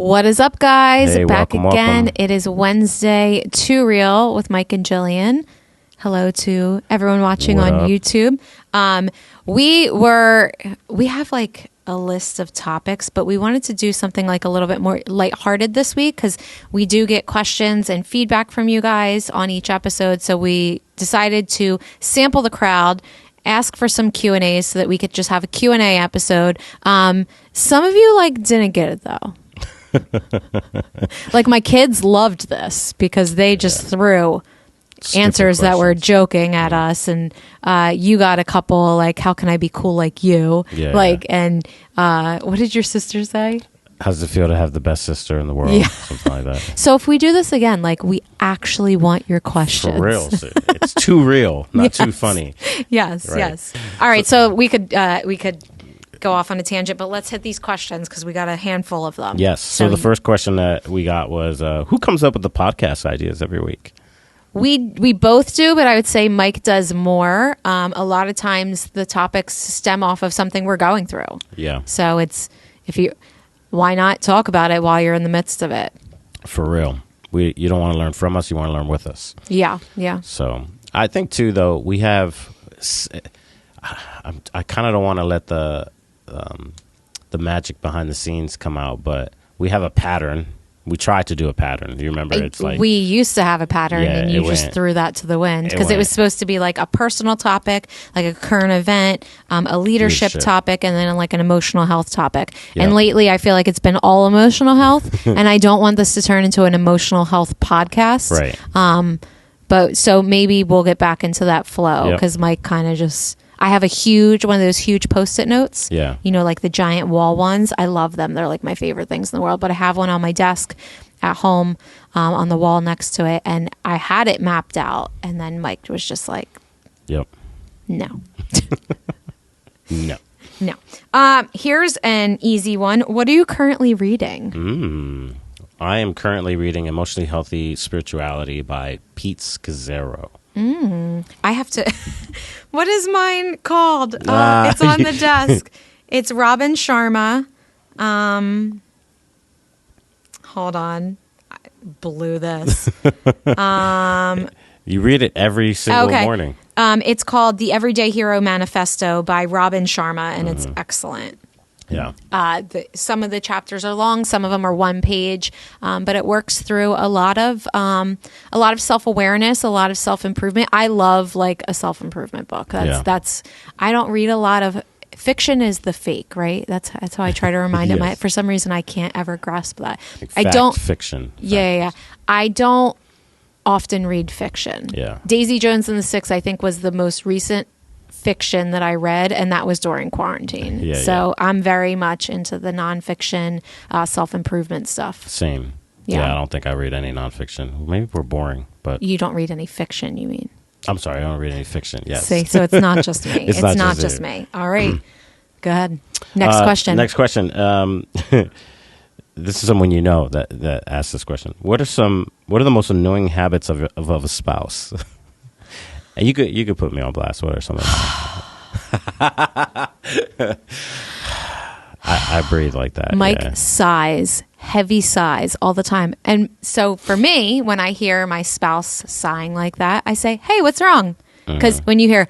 What is up, guys? Hey, Back welcome, again. welcome. It is Wednesday, Too Real with Mike and Jillian. Hello to everyone watching What on up? YouTube. We have like a list of topics, but we wanted to do something like a little bit more lighthearted this week because we do get questions and feedback from you guys on each episode. So we decided to sample the crowd, ask for some Q&As so that we could just have a Q&A episode. Some of you didn't get it though. Like my kids loved this because they just threw Stupid answers that were questions. joking at us, and you got a couple like, how can I be cool like you? And what did your sister say? How does it feel to have the best sister in the world? Yeah. Something like that. So if we do this again, we actually want your questions. For real. It's too real, not too funny. Yes, Right. yes. All right, so we could go off on a tangent, but let's hit these questions because we got a handful of them. Yes. So the first question that we got was, who comes up with the podcast ideas every week? We both do, but I would say Mike does more. A lot of times the topics stem off of something we're going through. Yeah. So why not talk about it while you're in the midst of it? For real. You don't want to learn from us. You want to learn with us. Yeah, yeah. So I think too, though, we have, I kind of don't want to let the magic behind the scenes come out, but we have a pattern. We tried to do a pattern. Do you remember? It's like we used to have a pattern, Yeah, and you it just went- threw that to the wind it because it was went- supposed to be like a personal topic, like a current event, a leadership topic, and then like an emotional health topic. Yep. And lately, I feel like it's been all emotional health, and I don't want this to turn into an emotional health podcast. right. But so maybe we'll get back into that flow Yep. because Mike kind of just. I have one of those huge Post-it notes. Yeah. Like the giant wall ones. I love them. They're like my favorite things in the world. But I have one on my desk at home on the wall next to it. And I had it mapped out. And then Mike was just like, Yep. no. No. No. Here's an easy one. What are you currently reading? I am currently reading Emotionally Healthy Spirituality by Pete Scazzaro. I have to. What is mine called? It's on the desk. It's Robin Sharma. Hold on. I blew this. You read it every single morning. It's called The Everyday Hero Manifesto by Robin Sharma, and it's excellent. Yeah. Some of the chapters are long, some of them are one page, but it works through a lot of self-awareness, a lot of self-improvement. I love a self-improvement book. That's I don't read a lot of fiction. Is the fake, right? That's how I try to remind him. Yes. For some reason, I can't ever grasp that. Fiction. Yeah. I don't often read fiction. Yeah. Daisy Jones and the Six, I think, was the most recent fiction that I read, and that was during quarantine. Yeah. I'm very much into the nonfiction, self-improvement stuff. Same. Yeah. I don't think I read any nonfiction. Maybe we're boring, but You don't read any fiction, you mean? I'm sorry, I don't read any fiction. Yes. See, so it's not just me. It's not just you. me. All right. Go ahead. Next question. Next question. This is someone you know that asked this question. What are the most annoying habits of a spouse? And you could put me on blast. What are some of them? I breathe like that. Mike sighs, heavy sighs all the time. And so for me, when I hear my spouse sighing like that, I say, hey, what's wrong? Because when you hear,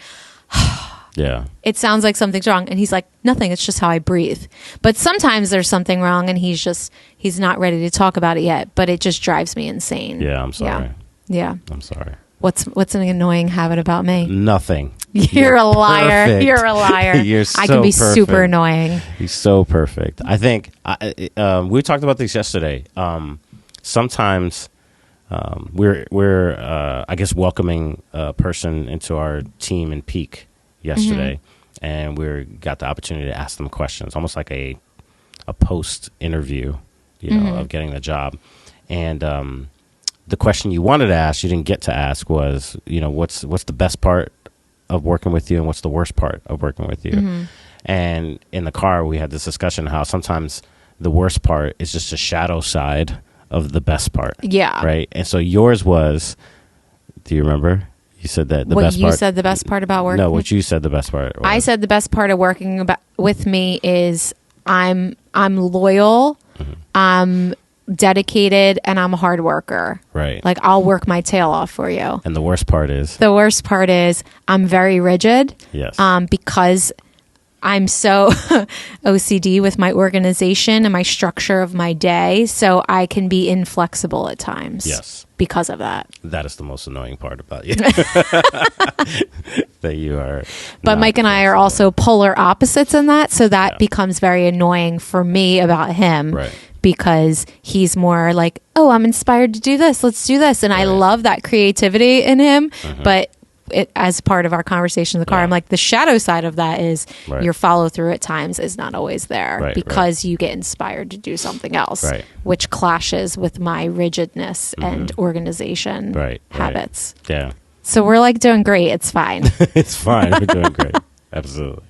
Yeah. it sounds like something's wrong. And he's like, nothing, it's just how I breathe. But sometimes there's something wrong and he's not ready to talk about it yet. But it just drives me insane. Yeah, I'm sorry. Yeah. I'm sorry. What's an annoying habit about me? Nothing. You're a liar. perfect. You're a liar. You're I can be so super perfect. annoying. He's so perfect. I think we talked about this yesterday. Sometimes we're I guess welcoming a person into our team in Peak yesterday, and we got the opportunity to ask them questions, almost like a post interview, of getting the job. And the question you wanted to ask, you didn't get to ask, was what's the best part of working with you, and what's the worst part of working with you? And in the car, we had this discussion how sometimes the worst part is just a shadow side of the best part. Yeah. Right. And so yours was, do you remember? You said that the best part. What you said the best part about working? No, what you said the best part was. I said the best part of working with me is I'm loyal. dedicated and I'm a hard worker. Right. Like, I'll work my tail off for you. And the worst part is? The worst part is I'm very rigid. Yes. Because I'm so OCD with my organization and my structure of my day. So I can be inflexible at times. Yes. Because of that. That is the most annoying part about you. That you are. But Mike and I are also polar opposites in that. So that becomes very annoying for me about him. Right. Because he's more like, oh, I'm inspired to do this. Let's do this. And I love that creativity in him. But as part of our conversation in the car, I'm like, the shadow side of that is your follow through at times is not always there because you get inspired to do something else, which clashes with my rigidness and organization habits. Yeah. So we're like doing great. It's fine. It's fine. We're doing great. Absolutely.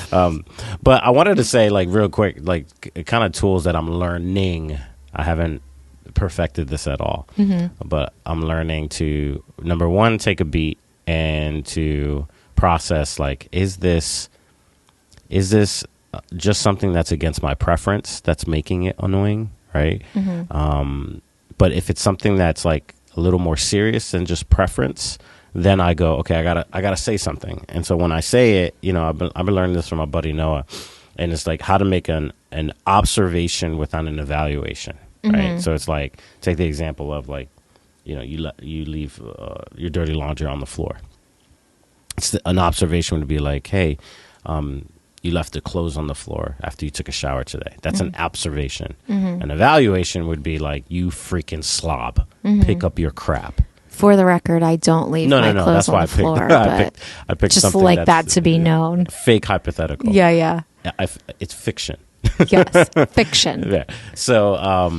But I wanted to say, like, real quick, like, kind of tools that I'm learning. I haven't perfected this at all, but I'm learning to, number one, take a beat and to process, like, is this just something that's against my preference that's making it annoying, right? But if it's something that's like a little more serious than just preference, then I go, okay, I gotta say something. And so when I say it, you know, I've been learning this from my buddy Noah, and it's like how to make an observation without an evaluation, right? So it's like, take the example of, like, you know, you leave your dirty laundry on the floor. An observation would be like, hey, you left the clothes on the floor after you took a shower today. That's an observation. An evaluation would be like, you freaking slob, pick up your crap. For the record, I don't leave my clothes that's on why the floor. I picked just something like that to be known. Fake hypothetical. Yeah. It's fiction. Yes, fiction. Yeah. So,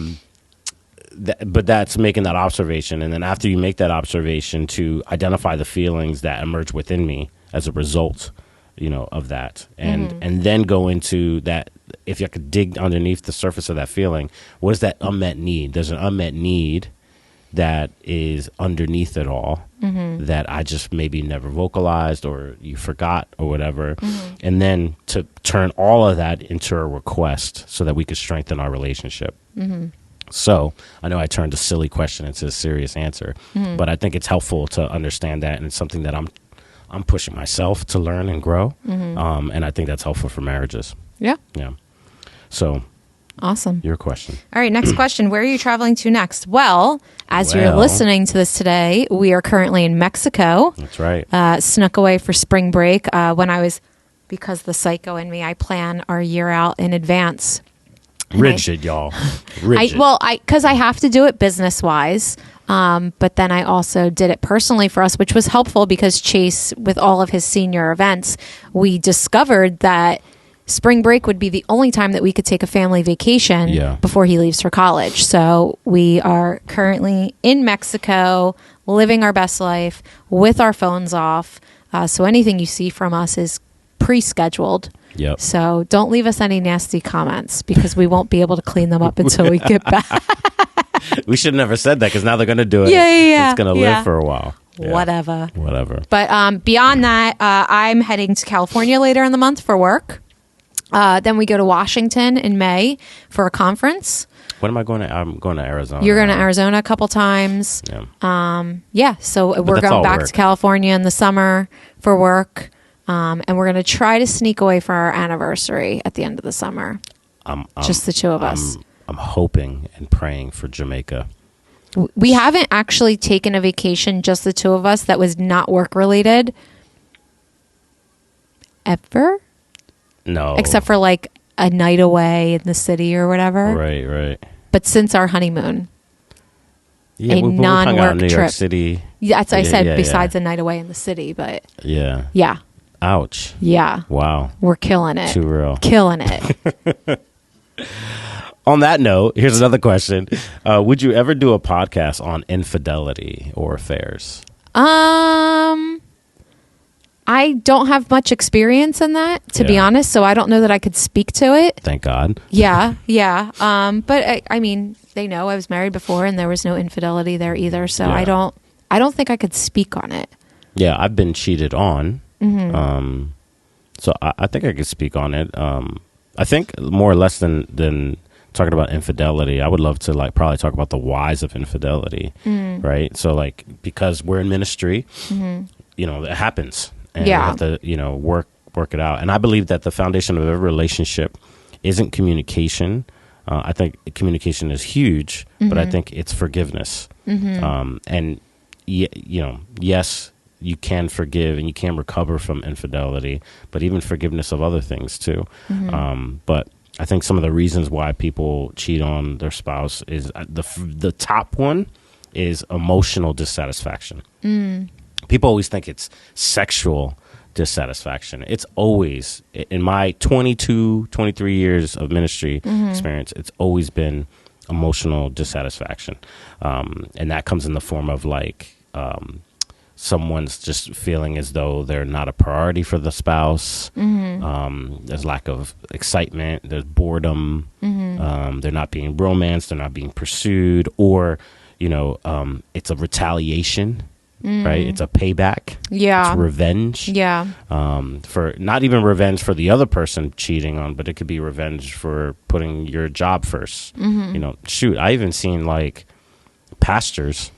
but that's making that observation. And then after you make that observation, to identify the feelings that emerge within me as a result, you know, of that. And then go into that. If you could dig underneath the surface of that feeling, what is that unmet need? There's an unmet need that is underneath it all that I just maybe never vocalized or you forgot or whatever. And then to turn all of that into a request so that we could strengthen our relationship. So I know I turned a silly question into a serious answer, but I think it's helpful to understand that, and it's something that I'm pushing myself to learn and grow. And I think that's helpful for marriages. Yeah. So awesome. Your question. All right, next question. Where are you traveling to next? Well, as you're listening to this today, we are currently in Mexico. That's right. Snuck away for spring break. Because the psycho in me, I plan our year out in advance. Rigid, y'all. Rigid. Because I have to do it business-wise. But then I also did it personally for us, which was helpful because Chase, with all of his senior events, we discovered that spring break would be the only time that we could take a family vacation before he leaves for college. So we are currently in Mexico, living our best life with our phones off. So anything you see from us is pre-scheduled. Yep. So don't leave us any nasty comments because we won't be able to clean them up until we get back. We should have never said that because now they're going to do it. Yeah. It's going to live for a while. Yeah. Whatever. But beyond that, I'm heading to California later in the month for work. Then we go to Washington in May for a conference. What am I going to? I'm going to Arizona. You're going to Arizona a couple times. Yeah. So we're going back to California in the summer for work. And we're going to try to sneak away for our anniversary at the end of the summer. Just the two of us. I'm hoping and praying for Jamaica. We haven't actually taken a vacation, just the two of us, that was not work related. Ever? No. Except for like a night away in the city or whatever. Right. But since our honeymoon. Yeah, a non-work New trip. York City. Yeah, that's what I said, besides a night away in the city, but yeah. Ouch. Yeah. Wow. We're killing it. Too real. Killing it. On that note, here's another question. Would you ever do a podcast on infidelity or affairs? I don't have much experience in that, to be honest, so I don't know that I could speak to it. Thank God. Yeah. But I mean, they know I was married before and there was no infidelity there either, so I don't think I could speak on it. Yeah, I've been cheated on. So I think I could speak on it. I think more or less than talking about infidelity, I would love to like probably talk about the whys of infidelity, right? So like, because we're in ministry, you know, it happens, and we have to, you know, work it out. And I believe that the foundation of every relationship isn't communication. I think communication is huge, but I think it's forgiveness. And you know, yes, you can forgive and you can recover from infidelity, but even forgiveness of other things too. But I think some of the reasons why people cheat on their spouse is the top one is emotional dissatisfaction. People always think it's sexual dissatisfaction. It's always, in my 23 years of ministry experience, it's always been emotional dissatisfaction. And that comes in the form of like, someone's just feeling as though they're not a priority for the spouse. There's lack of excitement. There's boredom. They're not being romanced. They're not being pursued. Or, you know, it's a retaliation, right? It's a payback. Yeah. It's revenge. Yeah. For not even revenge for the other person cheating on, but it could be revenge for putting your job first. You know, shoot, I even seen like pastors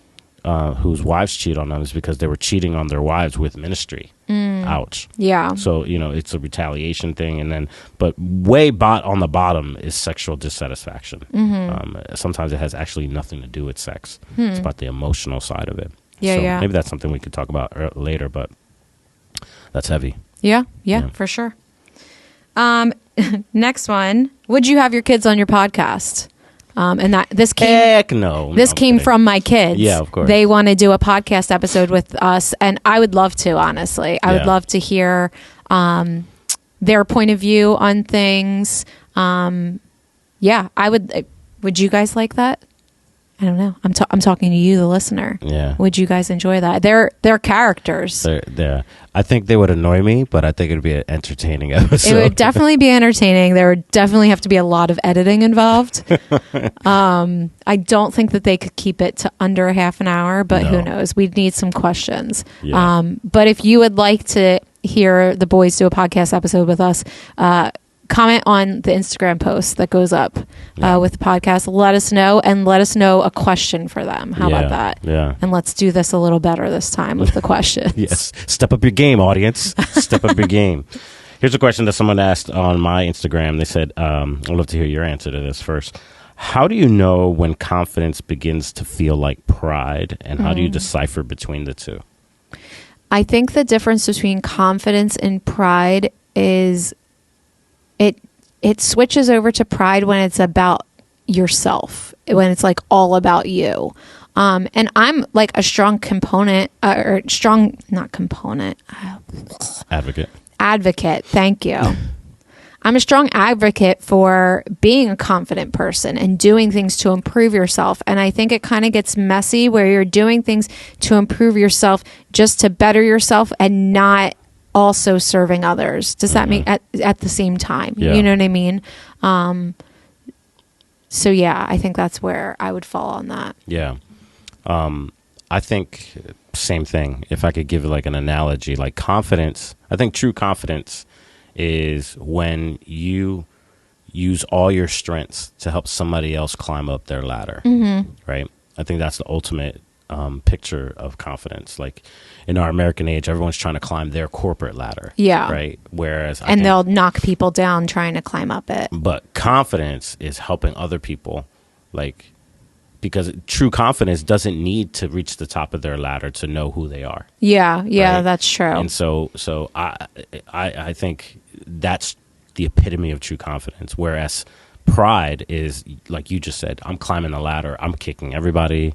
whose wives cheat on them is because they were cheating on their wives with ministry. Ouch. Yeah. So, you know, it's a retaliation thing. And then, but way on the bottom is sexual dissatisfaction. Sometimes it has actually nothing to do with sex. It's about the emotional side of it. Yeah, so maybe that's something we could talk about later, but that's heavy. Yeah, for sure. Next one. Would you have your kids on your podcast? And this came. Heck no. This came from my kids. Yeah, of course. They want to do a podcast episode with us, and I would love to. Honestly, I would love to hear their point of view on things. Yeah, I would. Would you guys like that? I don't know. I'm talking to you, the listener. Yeah. Would you guys enjoy that? They're characters. They're I think they would annoy me, but I think it'd be an entertaining episode. It would definitely be entertaining. There would definitely have to be a lot of editing involved. I don't think that they could keep it to under a half an hour, but who knows? We'd need some questions. Yeah. But if you would like to hear the boys do a podcast episode with us, comment on the Instagram post that goes up with the podcast. Let us know, and let us know a question for them. How about that? Yeah. And let's do this a little better this time with the questions. Yes. Step up your game, audience. Step up your game. Here's a question that someone asked on my Instagram. They said, I'd love to hear your answer to this first. How do you know when confidence begins to feel like pride, and how do you decipher between the two? I think the difference between confidence and pride is it switches over to pride when it's about yourself, when it's like all about you. And I'm like a strong component advocate. Thank you. I'm a strong advocate for being a confident person and doing things to improve yourself. And I think it kind of gets messy where you're doing things to improve yourself just to better yourself and not also serving others. Does that mean at the same time? Yeah. You know what I mean? So yeah, I think that's where I would fall on that. Yeah. I think same thing. If I could give like an analogy, like confidence, I think true confidence is when you use all your strengths to help somebody else climb up their ladder. Right? I think that's the ultimate picture of confidence. Like in our American age, everyone's trying to climb their corporate ladder. Yeah. Right. Whereas they'll knock people down trying to climb up it. But confidence is helping other people, like, because true confidence doesn't need to reach the top of their ladder to know who they are. Yeah. Yeah, right? That's true. And so I think that's the epitome of true confidence. Whereas pride is, like you just said, I'm climbing the ladder. I'm kicking everybody,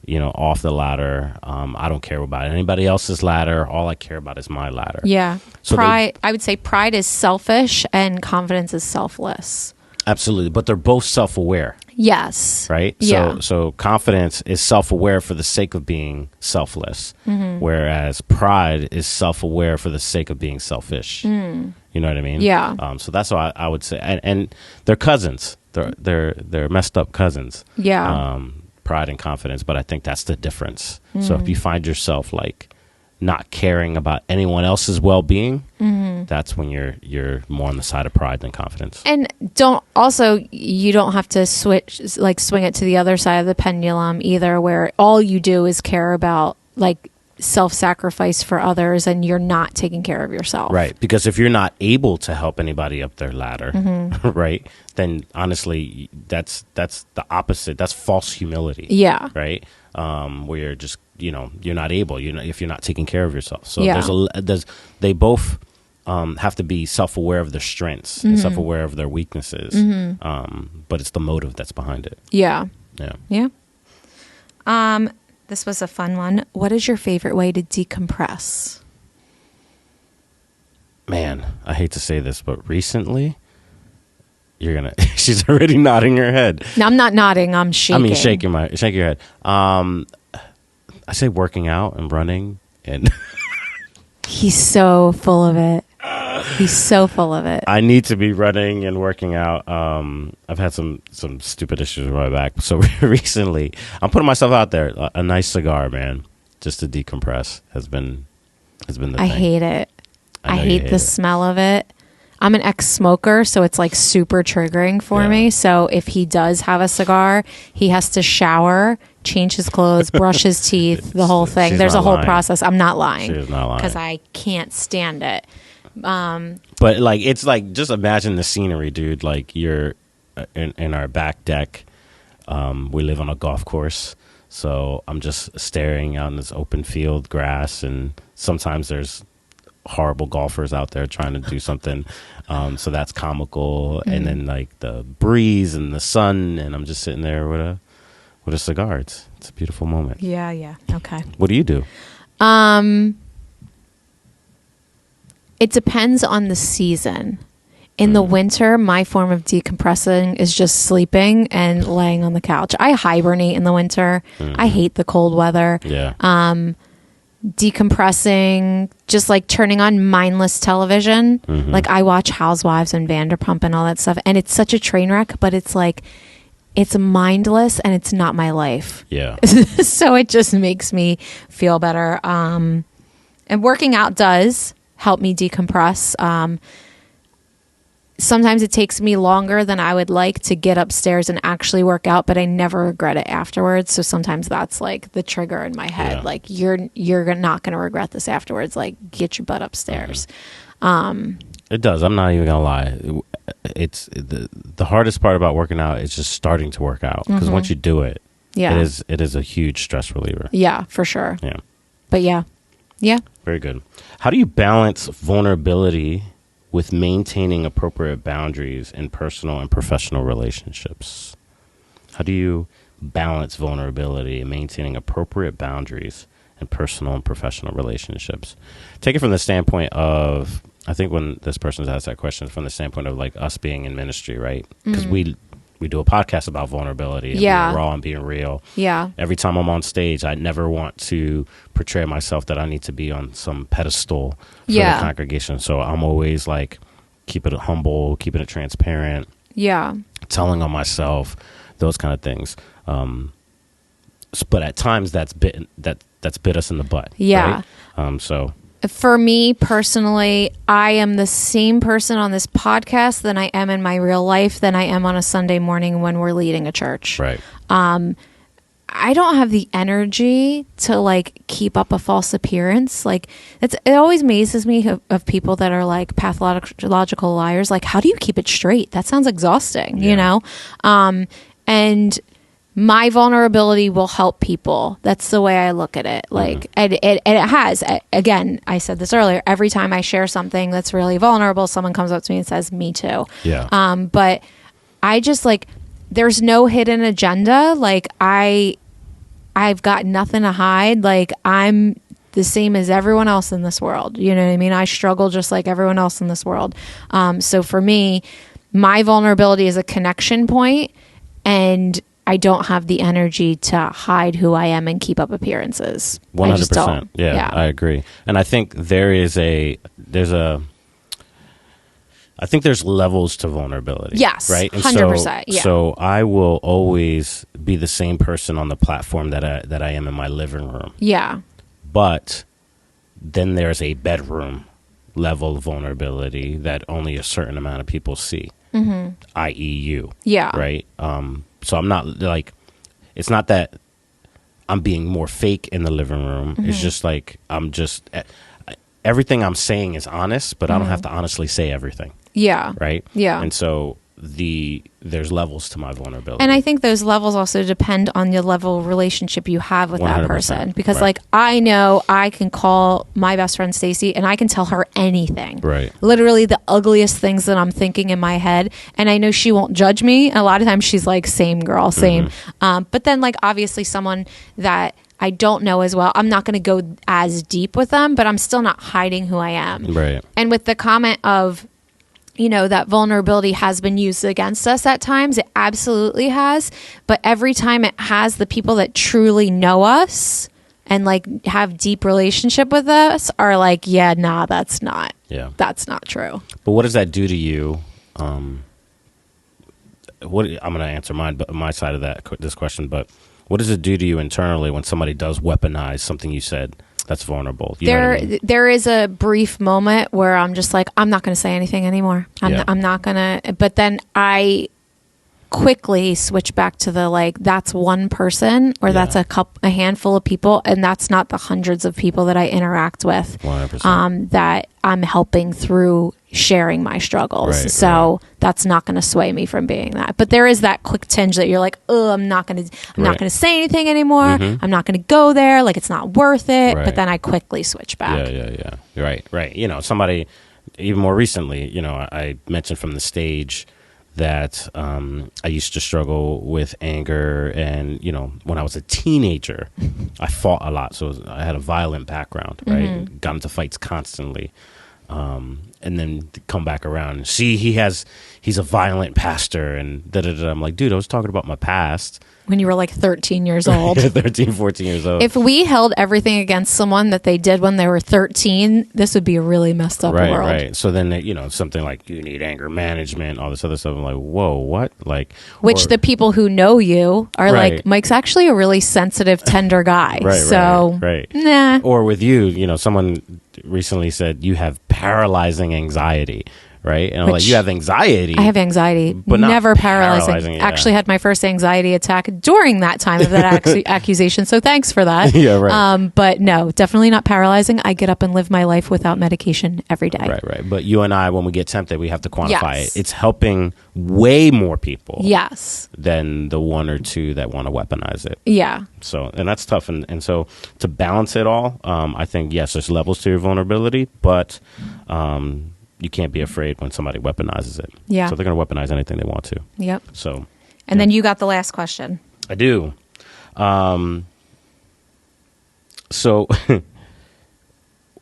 off the ladder. I don't care about anybody else's ladder. All I care about is my ladder. Yeah. So pride, I would say pride is selfish and confidence is selfless. Absolutely. But they're both self-aware. Yes. Right? Yeah. So confidence is self-aware for the sake of being selfless, whereas pride is self-aware for the sake of being selfish. You know what I mean? Yeah. So that's what I would say. And they're cousins. They're messed up cousins. Yeah. Pride and confidence, but I think that's the difference. So if you find yourself like not caring about anyone else's well-being, that's when you're more on the side of pride than confidence. And you don't have to swing it to the other side of the pendulum either, where all you do is care about like self-sacrifice for others and you're not taking care of yourself. Right. Because if you're not able to help anybody up their ladder, right, then honestly, that's the opposite. That's false humility. Yeah. Right. Where you're just, you're not able, if you're not taking care of yourself. So they both have to be self-aware of their strengths and self-aware of their weaknesses. But it's the motive that's behind it. Yeah. Yeah. Yeah. This was a fun one. What is your favorite way to decompress? Man, I hate to say this, but recently, she's already nodding her head. No, I'm not nodding. I'm shaking. I mean, shaking your head. I say working out and running, and he's so full of it. He's so full of it. I need to be running and working out. I've had some stupid issues with my back. So recently, I'm putting myself out there. A nice cigar, man, just to decompress has been the thing. I hate it. I hate the smell of it. I'm an ex-smoker, so it's like super triggering for me. So if he does have a cigar, he has to shower, change his clothes, brush his teeth, the whole thing. There's a whole process. I'm not lying. She's not lying. Because I can't stand it. But like, it's like, just imagine the scenery, dude. Like, you're in our back deck. We live on a golf course. So I'm just staring out in this open field, grass, and sometimes there's horrible golfers out there trying to do something. So that's comical. And then like the breeze and the sun, and I'm just sitting there with a cigar. It's a beautiful moment. Yeah. Okay. What do you do? It depends on the season. In the winter, my form of decompressing is just sleeping and laying on the couch. I hibernate in the winter. I hate the cold weather. Yeah. Decompressing, just like turning on mindless television. Like I watch Housewives and Vanderpump and all that stuff, and it's such a train wreck, but it's like, it's mindless and it's not my life. Yeah. So it just makes me feel better. And working out does help me decompress. Sometimes it takes me longer than I would like to get upstairs and actually work out, but I never regret it afterwards. So sometimes that's like the trigger in my head. Yeah. Like you're not going to regret this afterwards. Like get your butt upstairs. It does. I'm not even gonna lie. It's the hardest part about working out is just starting to work out, because once you do it, it is a huge stress reliever. Yeah, for sure. Yeah. But yeah. Very good. How do you balance vulnerability with maintaining appropriate boundaries in personal and professional relationships? How do you balance vulnerability and maintaining appropriate boundaries in personal and professional relationships? Take it from the standpoint of, I think when this person's asked that question, from the standpoint of like us being in ministry, right? Because we do a podcast about vulnerability and being raw and being real. Yeah. Every time I'm on stage, I never want to portray myself that I need to be on some pedestal for the congregation. So I'm always like keeping it humble, keeping it transparent. Yeah. Telling on myself, those kind of things. But at times that's bit us in the butt. Yeah. Right? So for me personally, I am the same person on this podcast than I am in my real life than I am on a Sunday morning when we're leading a church. Right. I don't have the energy to like keep up a false appearance. Like it always amazes me of people that are like pathological liars. Like, how do you keep it straight? That sounds exhausting, you know? And my vulnerability will help people. That's the way I look at it. Like, and it has, again, I said this earlier, every time I share something that's really vulnerable, someone comes up to me and says, me too. Yeah. But I just like, there's no hidden agenda. Like I've got nothing to hide. Like I'm the same as everyone else in this world. You know what I mean? I struggle just like everyone else in this world. So for me, my vulnerability is a connection point, and I don't have the energy to hide who I am and keep up appearances. 100%. Yeah, I agree. And I think there's levels to vulnerability. Yes, right. And 100%. So I will always be the same person on the platform that I am in my living room. Yeah. But then there's a bedroom level of vulnerability that only a certain amount of people see, i.e. you. Yeah. Right? So I'm not like, it's not that I'm being more fake in the living room. It's just like, everything I'm saying is honest, but I don't have to honestly say everything. Yeah. Right? Yeah. And so there's levels to my vulnerability. And I think those levels also depend on the level of relationship you have with that 100%. person. Because Right. like, I know I can call my best friend Stacy and I can tell her anything. Right. Literally the ugliest things that I'm thinking in my head. And I know she won't judge me. A lot of times she's like, same girl, same. But then like, obviously someone that I don't know as well, I'm not going to go as deep with them, but I'm still not hiding who I am. Right. And with the comment of, you know, that vulnerability has been used against us at times, it absolutely has. But every time it has, the people that truly know us and like have deep relationship with us are like, yeah, nah, that's not true. But what does that do to you? I'm going to answer my side of this question, but what does it do to you internally when somebody does weaponize something you said that's vulnerable? You know what I mean? There is a brief moment where I'm just like, I'm not going to say anything anymore. I'm not going to. But then I quickly switch back to the like, that's one person or that's a handful of people, and that's not the hundreds of people that I interact with. 100%. That I'm helping through sharing my struggles. Right, so that's not going to sway me from being that. But there is that quick tinge that you're like, oh, I'm not going to say anything anymore. I'm not going to go there. Like, it's not worth it. Right. But then I quickly switch back. Yeah. Right. You know, somebody, even more recently, you know, I mentioned from the stage that I used to struggle with anger, and, you know, when I was a teenager, I fought a lot. So I had a violent background, right? Got into fights constantly. And then come back around and see he's a violent pastor and da-da-da. I'm like, dude, I was talking about my past. When you were like 13 years old. 13, 14 years old. If we held everything against someone that they did when they were 13, this would be a really messed up world. Right. So then, you know, something like you need anger management, all this other stuff. I'm like, whoa, what? Like, which the people who know you are like, Mike's actually a really sensitive, tender guy. Right. Nah. Or with you know, someone recently said you have paralyzing anxiety. Right. And I'm like, you have anxiety. I have anxiety, but never paralyzing. Actually had my first anxiety attack during that time of that accusation. So thanks for that. Yeah, right. But no, definitely not paralyzing. I get up and live my life without medication every day. Right. But you and I, when we get tempted, we have to quantify it. It's helping way more people. Yes. Than the one or two that want to weaponize it. Yeah. So, and that's tough. And so to balance it all, I think, yes, there's levels to your vulnerability, but, you can't be afraid when somebody weaponizes it. Yeah. So they're going to weaponize anything they want to. Yep. So. And then you got the last question. I do. So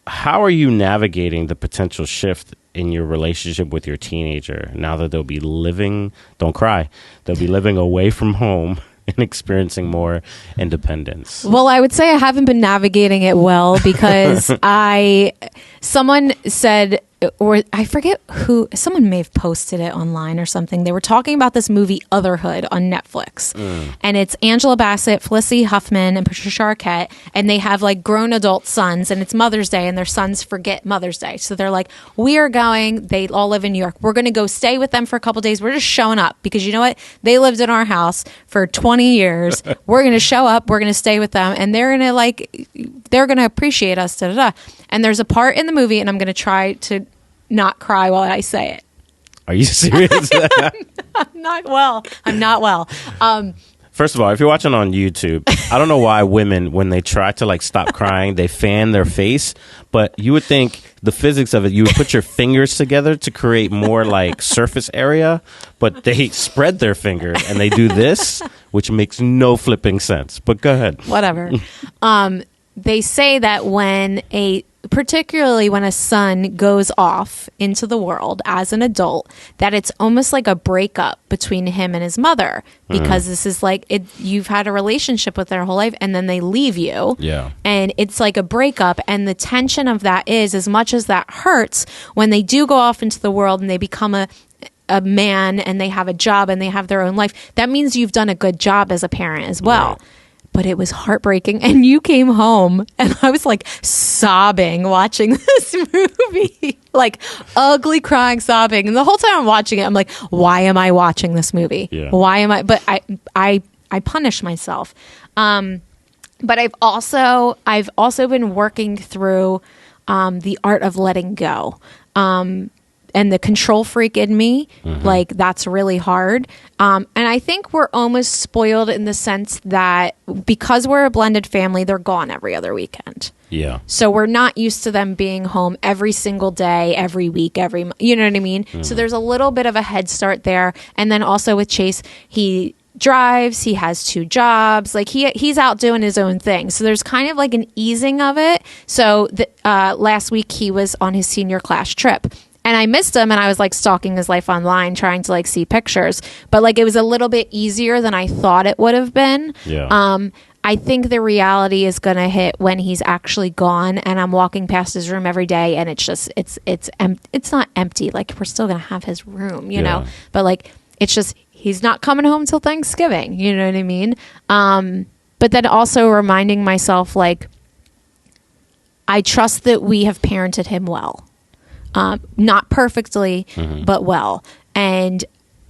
how are you navigating the potential shift in your relationship with your teenager now that they'll be living, don't cry, they'll be living away from home and experiencing more independence? Well, I would say I haven't been navigating it well because someone said, or I forget who, someone may have posted it online or something. They were talking about this movie Otherhood on Netflix. And it's Angela Bassett, Felicity Huffman, and Patricia Arquette. And they have like grown adult sons, and it's Mother's Day, and their sons forget Mother's Day. So they're like, we are going, they all live in New York. We're going to go stay with them for a couple days. We're just showing up because you know what? They lived in our house for 20 years. We're going to show up. We're going to stay with them. And they're going to appreciate us. Da, da, da. And there's a part in the movie, and I'm going to try to not cry while I say it. Are you serious? I'm not well. First of all, if you're watching on YouTube, I don't know why women, when they try to like stop crying, they fan their face. But you would think the physics of it, you would put your fingers together to create more like surface area. But they spread their fingers and they do this, which makes no flipping sense. But go ahead. Whatever. They say that particularly when a son goes off into the world as an adult, that it's almost like a breakup between him and his mother, because this is like you've had a relationship with their whole life and then they leave you. Yeah. And it's like a breakup, and the tension of that is, as much as that hurts, when they do go off into the world and they become a man and they have a job and they have their own life, that means you've done a good job as a parent as well. Right. but it was heartbreaking. And you came home and I was like sobbing watching this movie, like ugly crying, sobbing. And the whole time I'm watching it, I'm like, why am I watching this movie? Yeah. Why am I? But I punish myself. But I've also been working through the art of letting go. And the control freak in me, like that's really hard. And I think we're almost spoiled in the sense that because we're a blended family, they're gone every other weekend. Yeah. So we're not used to them being home every single day, every week, you know what I mean? So there's a little bit of a head start there. And then also with Chase, he drives, he has 2 jobs, like he's out doing his own thing. So there's kind of like an easing of it. So last week he was on his senior class trip. And I missed him and I was like stalking his life online trying to like see pictures. But like it was a little bit easier than I thought it would have been. Yeah. I think the reality is going to hit when he's actually gone and I'm walking past his room every day and it's just, it's not empty. Like we're still going to have his room, you know, but like, it's just, he's not coming home till Thanksgiving. You know what I mean? But then also reminding myself, like, I trust that we have parented him well. Not perfectly, but well. And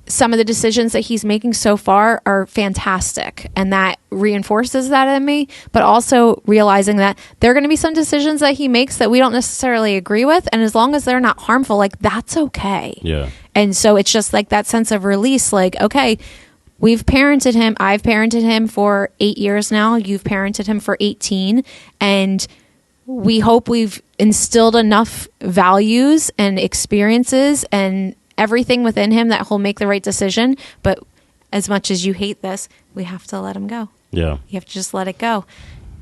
some of the decisions that he's making so far are fantastic. And that reinforces that in me, but also realizing that there are going to be some decisions that he makes that we don't necessarily agree with. And as long as they're not harmful, like that's okay. Yeah. And so it's just like that sense of release, like, okay, we've parented him. I've parented him for 8 years now. You've parented him for 18. And we hope we've instilled enough values and experiences and everything within him that he'll make the right decision. But as much as you hate this, we have to let him go. Yeah. You have to just let it go.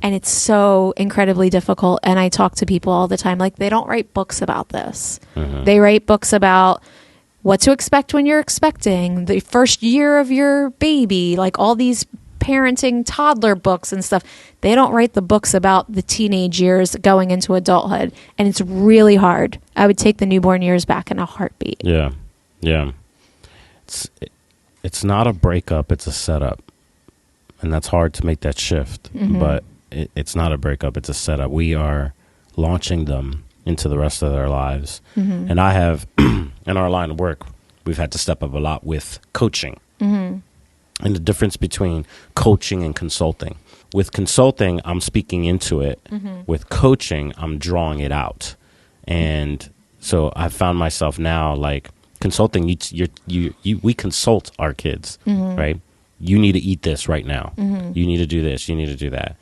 And it's so incredibly difficult. And I talk to people all the time, like they don't write books about this. They write books about what to expect when you're expecting, the first year of your baby, like all these parenting toddler books and stuff. They don't write the books about the teenage years going into adulthood. And it's really hard. I would take the newborn years back in a heartbeat. Yeah. Yeah. It's not a breakup, it's a setup. And that's hard to make that shift. But it's not a breakup, it's a setup. We are launching them into the rest of their lives. And I have, in our line of work, we've had to step up a lot with coaching. And the difference between coaching and consulting. With consulting, I'm speaking into it. With coaching, I'm drawing it out. And so I found myself now, like, consulting, we consult our kids, right? You need to eat this right now. You need to do this. You need to do that.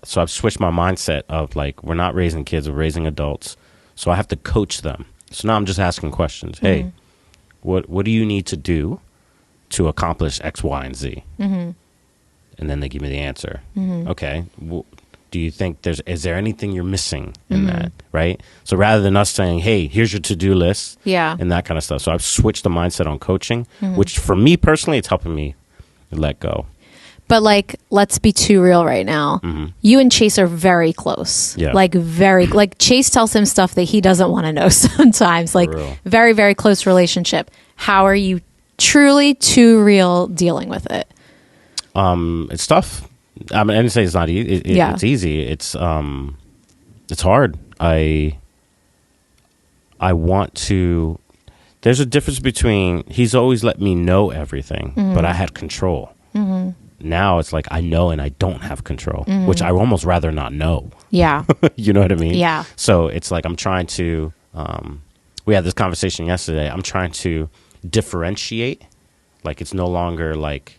So I've switched my mindset of, like, we're not raising kids, we're raising adults. So I have to coach them. So now I'm just asking questions. Hey, what do you need to do to accomplish X, Y, and Z? And then they give me the answer. Okay. Do you think is there anything you're missing in that? Right. So rather than us saying, hey, here's your to-do list and that kind of stuff. So I've switched the mindset on coaching, which for me personally, it's helping me let go. But like, let's be too real right now. You and Chase are very close. Yeah. Like like Chase tells him stuff that he doesn't want to know sometimes. Like very, very close relationship. How are you truly too real dealing with it? It's tough. I mean, I didn't say it's not easy. It's easy. It's hard. I want to. There's a difference between he's always let me know everything, but I had control. Now it's like I know and I don't have control, which I almost rather not know. Yeah, you know what I mean. Yeah. So it's like I'm trying to. We had this conversation yesterday. I'm trying to differentiate. Like it's no longer like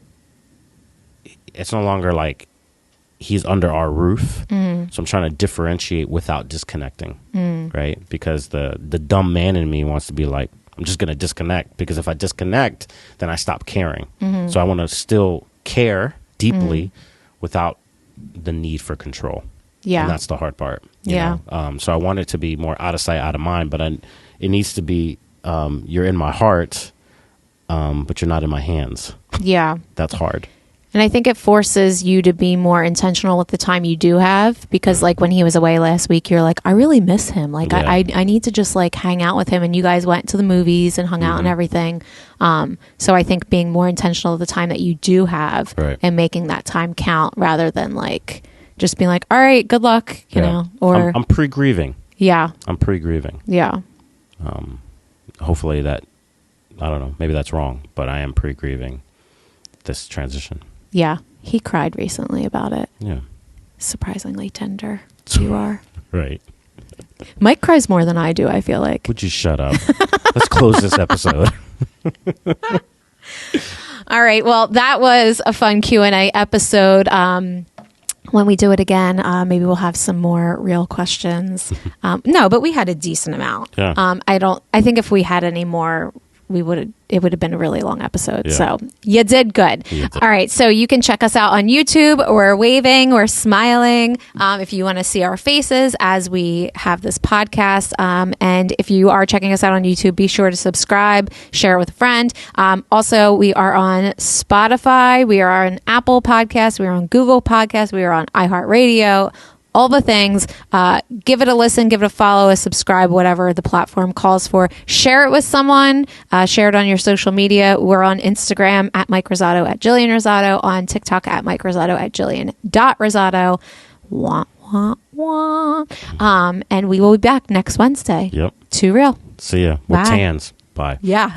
he's under our roof. So I'm trying to differentiate without disconnecting, right? Because the dumb man in me wants to be like, I'm just going to disconnect, because if I disconnect, then I stop caring. So I want to still care deeply without the need for control. Yeah. And that's the hard part. You know? So I want it to be more out of sight, out of mind, but it needs to be, you're in my heart, but you're not in my hands. Yeah. That's hard. And I think it forces you to be more intentional with the time you do have, because like when he was away last week, you're like, I really miss him. Like I need to just like hang out with him. And you guys went to the movies and hung out and everything. So I think being more intentional of the time that you do have and making that time count rather than like just being like, all right, good luck, you know, or I'm pre-grieving. Yeah. I'm pre-grieving. Yeah. Hopefully that, I don't know, maybe that's wrong, but I am pre-grieving this transition. Yeah. He cried recently about it. Yeah. Surprisingly tender. You are. Right. Mike cries more than I do, I feel like. Would you shut up? Let's close this episode. All right. Well, that was a fun Q&A episode. When we do it again, maybe we'll have some more real questions. No, but we had a decent amount. Yeah. I think if we had any more, it would have been a really long episode. Yeah. So you did good. All right. So you can check us out on YouTube. We're waving, we're smiling. If you want to see our faces as we have this podcast. And if you are checking us out on YouTube, be sure to subscribe, share it with a friend. Also, we are on Spotify. We are on Apple Podcasts. We are on Google Podcasts. We are on iHeartRadio. All the things. Give it a listen, give it a follow, a subscribe, whatever the platform calls for. Share it with someone. Share it on your social media. We're on Instagram at Mike Rosato, at Jillian Rosato, on TikTok at Mike Rosato, at Jillian.Rosato. Wah, wah, wah. And we will be back next Wednesday. Yep. Too real. See ya. With tans. Bye. Yeah.